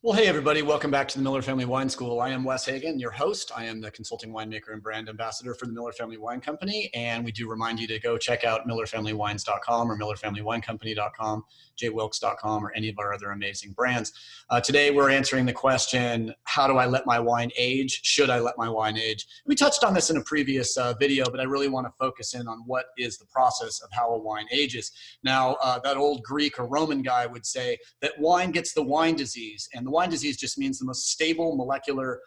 Well, hey everybody, welcome back to the Miller Family Wine School. I am Wes Hagen, your host. I am the consulting winemaker and brand ambassador for the Miller Family Wine Company. And we do remind you to go check out millerfamilywines.com or millerfamilywinecompany.com, jwilks.com, or any of our other amazing brands. Today we're answering the question, how do I let my wine age? Should I let my wine age? We touched on this in a previous video, but I really want to focus in on what is the process of how a wine ages. Now, that old Greek or Roman guy would say that wine gets the wine disease, and the wine disease just means the most stable molecular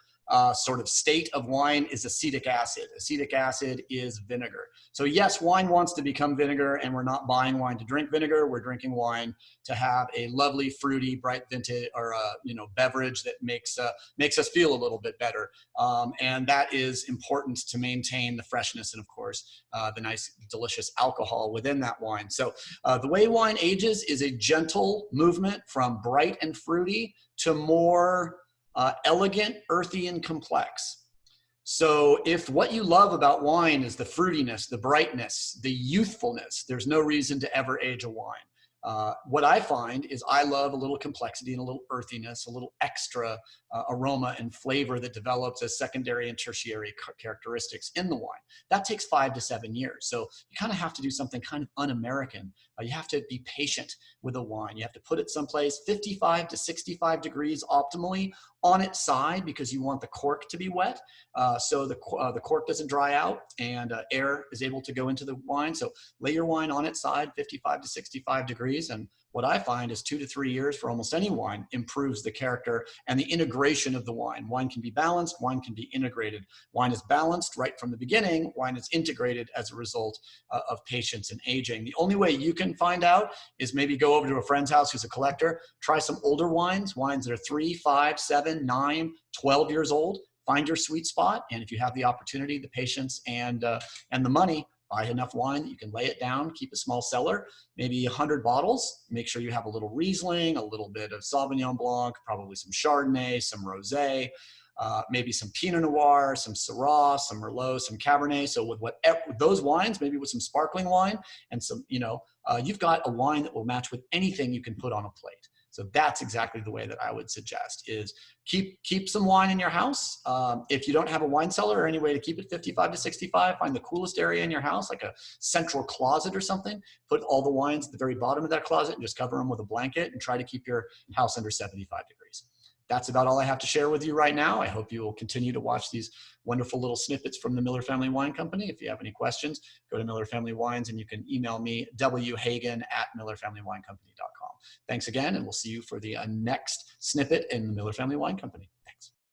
sort of state of wine is acetic acid. Acetic acid is vinegar. So yes, wine wants to become vinegar, and we're not buying wine to drink vinegar. We're drinking wine to have a lovely, fruity, bright vintage or beverage that makes us feel a little bit better. And that is important to maintain the freshness and, of course, the nice, delicious alcohol within that wine. So the way wine ages is a gentle movement from bright and fruity to more elegant, earthy, and complex. So if what you love about wine is the fruitiness, the brightness, the youthfulness, there's no reason to ever age a wine. What I find is I love a little complexity and a little earthiness, a little extra aroma and flavor that develops as secondary and tertiary characteristics in the wine. That takes 5 to 7 years. So you kind of have to do something kind of un-American. You have to be patient with a wine. You have to put it someplace 55 to 65 degrees optimally on its side, because you want the cork to be wet, so the cork doesn't dry out and air is able to go into the wine. So lay your wine on its side, 55 to 65 degrees. And what I find is 2 to 3 years for almost any wine improves the character and the integration of the wine. Wine can be balanced, wine can be integrated. Wine is balanced right from the beginning, wine is integrated as a result of patience and aging. The only way you can find out is maybe go over to a friend's house who's a collector, try some older wines that are 3, 5, 7, 9, 12 years old. Find your sweet spot, and if you have the opportunity, the patience, and the money, buy enough wine that you can lay it down, keep a small cellar, maybe 100 bottles. Make sure you have a little Riesling, a little bit of Sauvignon Blanc, probably some Chardonnay, some Rosé, maybe some Pinot Noir, some Syrah, some Merlot, some Cabernet. So with those wines, maybe with some sparkling wine and some, you've got a wine that will match with anything you can put on a plate. So that's exactly the way that I would suggest is keep some wine in your house. If you don't have a wine cellar or any way to keep it 55 to 65, find the coolest area in your house, like a central closet or something. Put all the wines at the very bottom of that closet and just cover them with a blanket and try to keep your house under 75 degrees. That's about all I have to share with you right now. I hope you will continue to watch these wonderful little snippets from the Miller Family Wine Company. If you have any questions, go to Miller Family Wines, and you can email me, whagen@millerfamilywinecompany.com. Thanks again, and we'll see you for the next snippet in the Miller Family Wine Company.